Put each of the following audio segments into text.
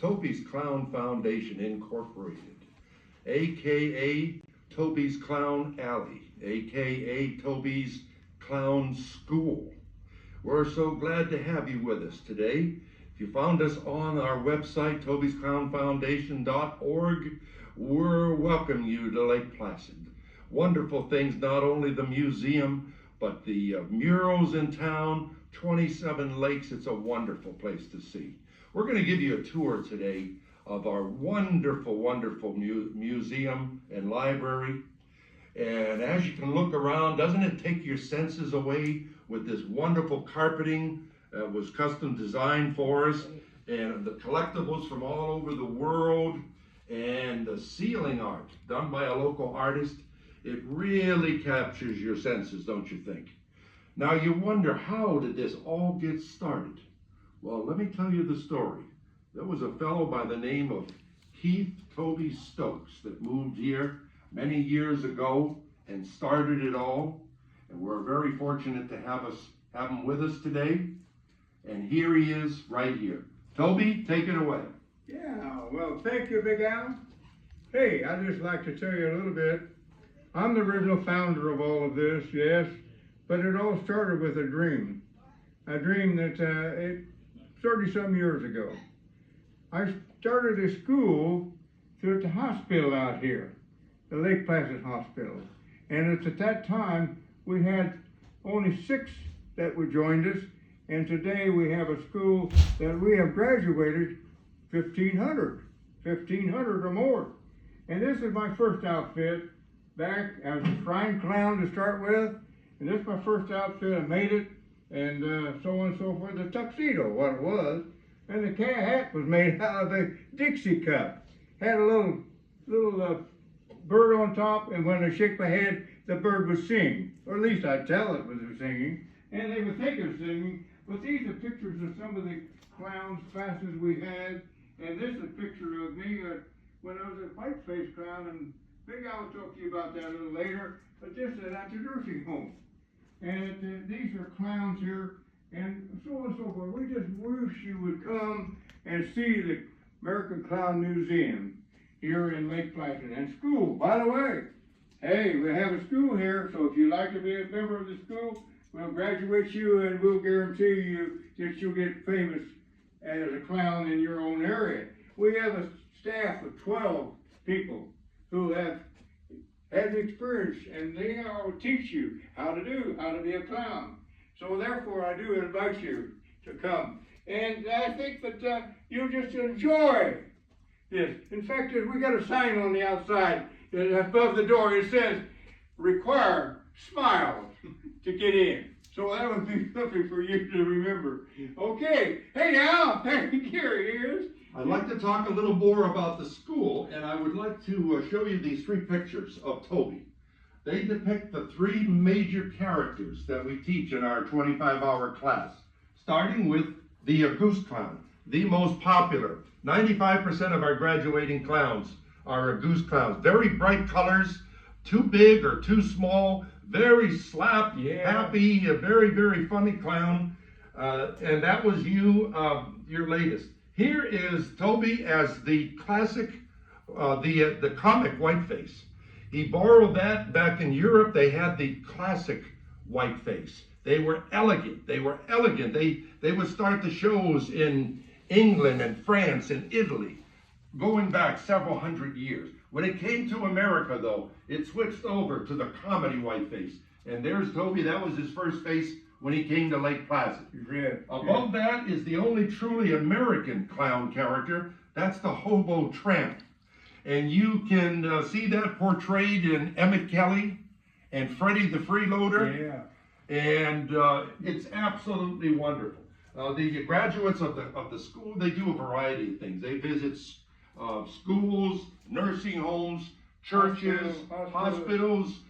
Toby's Clown Foundation Incorporated, aka Toby's Clown Alley, aka Toby's Clown School. We're so glad to have you with us today. If you found us on our website, toby'sclownfoundation.org, we're welcoming you to Lake Placid. Wonderful things, not only the museum, but the murals in town, 27 lakes. It's a wonderful place to see. We're going to give you a tour today of our wonderful, wonderful museum and library. And as you can look around, doesn't it take your senses away with this wonderful carpeting that was custom designed for us, and the collectibles from all over the world, and the ceiling art done by a local artist. It really captures your senses, don't you think? Now you wonder, how did this all get started? Well, let me tell you the story. There was a fellow by the name of Toby Stokes that moved here many years ago and started it all. And we're very fortunate to have him with us today. And here he is right here. Toby, take it away. Yeah, well, thank you, Big Al. Hey, I'd just like to tell you a little bit. I'm the original founder of all of this, yes, but it all started with a dream. A dream that 30-some years ago. I started a school at the hospital out here, the Lake Placid Hospital. And it's at that time, we had only 6 that were joined us, and today we have a school that we have graduated 1,500 or more. And this is my first outfit. Back, I was a shrine clown to start with, and this is my first outfit. I made it, and so on and so forth. The tuxedo, what it was, and the hat was made out of a Dixie cup. Had a little bird on top, and when I shake my head, the bird would sing, or at least I tell it was singing, and they would think it was singing. But these are pictures of some of the clowns, classes we had, and this is a picture of me when I was a white-faced clown, and Big Al will talk to you about that a little later, but this is at the nursing home. And these are clowns here, and so on and so forth. We just wish you would come and see the American Clown Museum here in Lake Placid. And school, by the way, hey, we have a school here, so if you'd like to be a member of the school, we'll graduate you, and we'll guarantee you that you'll get famous as a clown in your own area. We have a staff of 12 people who have had the experience, and they all teach you how to be a clown. So therefore, I do invite you to come. And I think that you'll just enjoy this. In fact, we got a sign on the outside above the door. It says, "Require smiles to get in." So that would be something for you to remember. Okay, hey now, here he is. I'd like to talk a little more about the school, and I would like to show you these 3 pictures of Toby. They depict the 3 major characters that we teach in our 25-hour class, starting with the Goose Clown, the most popular. 95% of our graduating clowns are Goose Clowns. Very bright colors, too big or too small, very slap, happy, a very, very funny clown. And that was your latest. Here is Toby as the classic, the comic Whiteface. He borrowed that back in Europe. They had the classic Whiteface. They were elegant. They would start the shows in England and France and Italy, going back several hundred years. When it came to America, though, it switched over to the comedy Whiteface. And there's Toby. That was his first face when he came to Lake Placid. Above that is the only truly American clown character. That's the Hobo Tramp. And you can see that portrayed in Emmett Kelly and Freddie the Freeloader. And it's absolutely wonderful. The graduates of the school, they do a variety of things. They visit schools, nursing homes, churches, hospitals.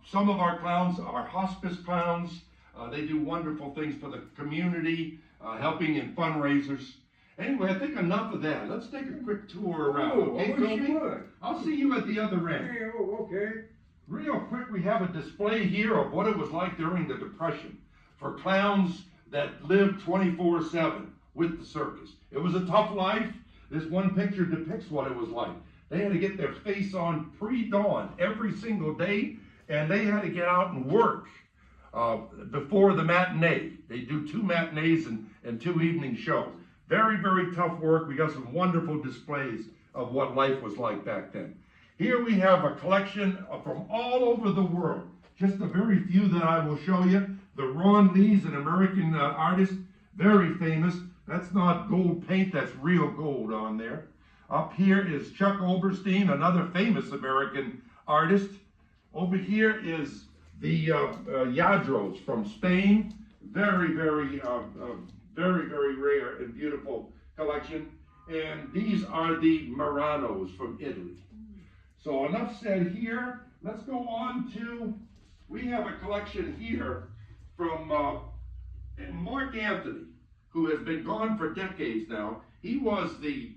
Some of our clowns are hospice clowns. They do wonderful things for the community, helping in fundraisers. Anyway, I think enough of that. Let's take a quick tour around. Okay, Toby? I'll see you at the other end. Okay. Real quick, we have a display here of what it was like during the Depression for clowns that lived 24/7 with the circus. It was a tough life. This one picture depicts what it was like. They had to get their face on pre-dawn every single day, and they had to get out and work before the matinee. They do 2 matinees and 2 evening shows. Very, very tough work. We got some wonderful displays of what life was like back then. Here we have a collection from all over the world. Just a very few that I will show you. The Ron Lee's, an American artist, very famous. That's not gold paint, that's real gold on there. Up here is Chuck Oberstein, another famous American artist. Over here is the Yadros from Spain. Very, very rare and beautiful collection. And these are the Muranos from Italy. So enough said here. Let's go on to, we have a collection here from Mark Anthony, who has been gone for decades now. He was the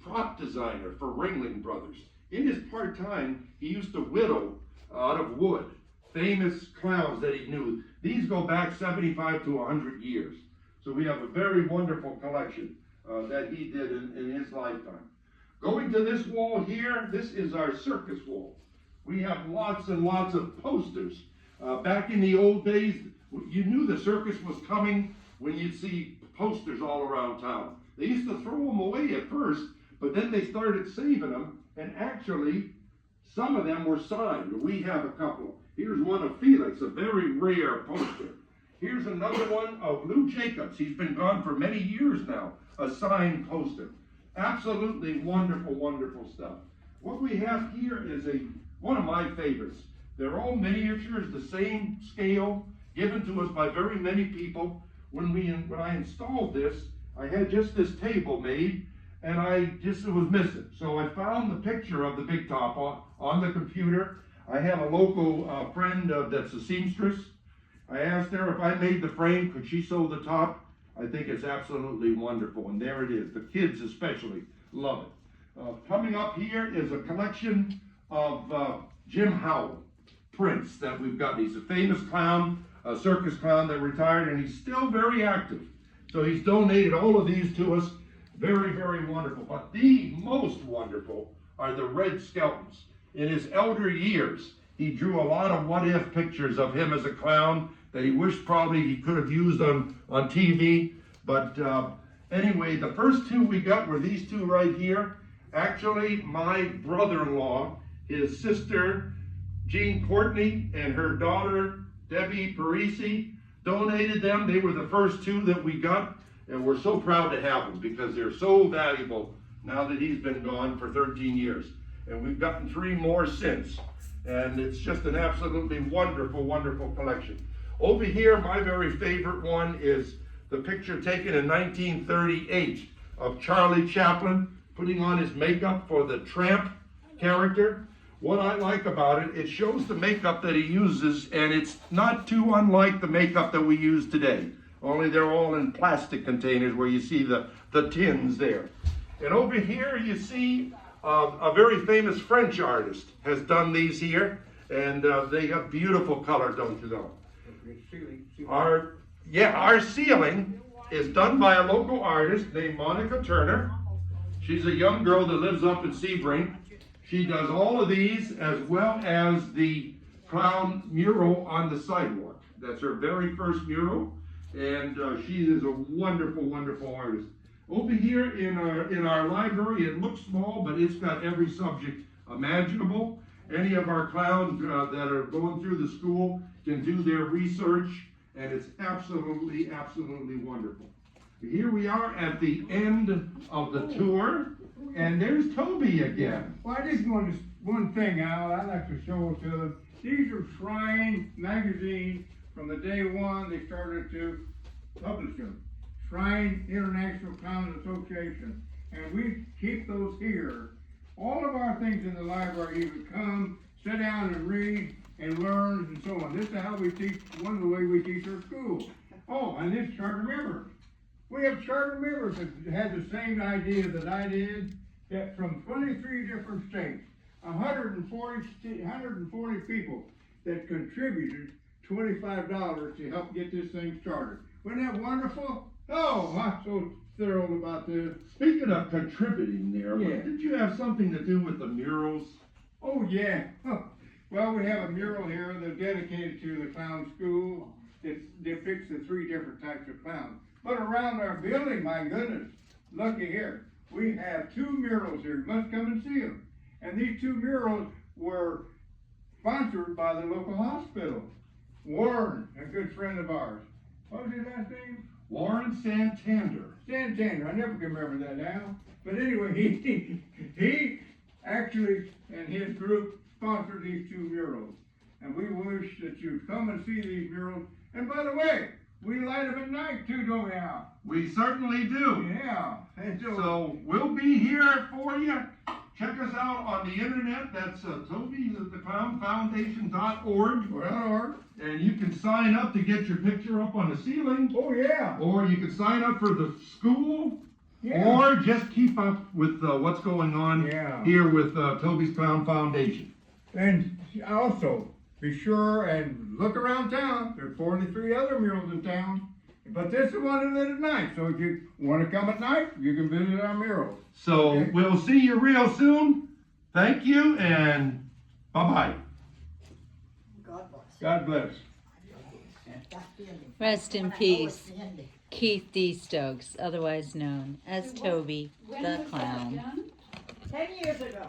prop designer for Ringling Brothers. In his part-time, he used to whittle out of wood famous clowns that he knew. These go back 75 to 100 years. So we have a very wonderful collection that he did in his lifetime. Going to this wall here, this is our circus wall. We have lots and lots of posters. Back in the old days, you knew the circus was coming when you'd see posters all around town. They used to throw them away at first, but then they started saving them, and actually, some of them were signed. We have a couple. Here's one of Felix, a very rare poster. Here's another one of Lou Jacobs. He's been gone for many years now, a signed poster. Absolutely wonderful, wonderful stuff. What we have here is one of my favorites. They're all miniatures, the same scale, given to us by very many people. When I installed this, I had just this table made, and it was missing. So I found the picture of the Big Top on the computer. I have a local friend that's a seamstress. I asked her if I made the frame, could she sew the top? I think it's absolutely wonderful, and there it is. The kids especially love it. Coming up here is a collection of Jim Howell prints that we've got. He's a famous clown, a circus clown that retired, and he's still very active. So he's donated all of these to us. Very, very wonderful. But the most wonderful are the Red Skeltons. In his elder years, he drew a lot of what-if pictures of him as a clown that he wished probably he could have used on TV. But anyway, the first 2 we got were these 2 right here. Actually, my brother-in-law, his sister, Jean Courtney, and her daughter, Debbie Parisi, donated them. They were the first 2 that we got, and we're so proud to have them because they're so valuable now that he's been gone for 13 years. And we've gotten 3 more since. And it's just an absolutely wonderful, wonderful collection. Over here, my very favorite one is the picture taken in 1938 of Charlie Chaplin putting on his makeup for the Tramp character. What I like about it, it shows the makeup that he uses, and it's not too unlike the makeup that we use today. Only they're all in plastic containers where you see the tins there. And over here you see a very famous French artist has done these here, and they have beautiful color, don't you know? Our ceiling is done by a local artist named Monica Turner. She's a young girl that lives up in Sebring. She does all of these as well as the clown mural on the sidewalk. That's her very first mural, and she is a wonderful, wonderful artist. Over here in our library, it looks small, but it's got every subject imaginable. Any of our clowns that are going through the school can do their research, and it's absolutely, absolutely wonderful. Here we are at the end of the tour, and there's Toby again. Well, I just want one thing, Al, I'd like to show to them. These are Shrine magazines from the day one they started to publish them. Shrine International Clown Association. And we keep those here. All of our things in the library, you can come, sit down and read and learn and so on. This is how we teach, one of the ways we teach our school. Oh, and this charter members. We have charter members that had the same idea that I did, that from 23 different states, 140 people that contributed $25 to help get this thing started. Wasn't that wonderful? Oh, I'm so thrilled about this. Speaking of contributing there, Yeah. did you have something to do with the murals? Oh, yeah. Well, we have a mural here that's dedicated to the clown school. It depicts the 3 different types of clowns. But around our building, my goodness, looky here. We have 2 murals here. You must come and see them. And these 2 murals were sponsored by the local hospital. Warren, a good friend of ours. What was his last name? Warren Santander. Santander. I never can remember that now. But anyway, he actually and his group sponsored these 2 murals. And we wish that you'd come and see these murals. And by the way, we light them at night too, don't we, Al? We certainly do. Yeah. And So we'll be here for you. Check us out on the internet. That's Toby'stheclownfoundation.org. And you can sign up to get your picture up on the ceiling. Oh, yeah. Or you can sign up for the school. Yeah. Or just keep up with what's going on Yeah. here with Toby's Clown Foundation. And also, be sure and look around town. There's 43 other murals in town. But this is one that lit at night. So if you want to come at night, you can visit our murals. So Okay. we'll see you real soon. Thank you and bye-bye. God bless. God bless. That's the ending. Rest in Oh, it's peace, the ending. Keith D. Stokes, otherwise known as Toby When the was that Clown. done? 10 years ago.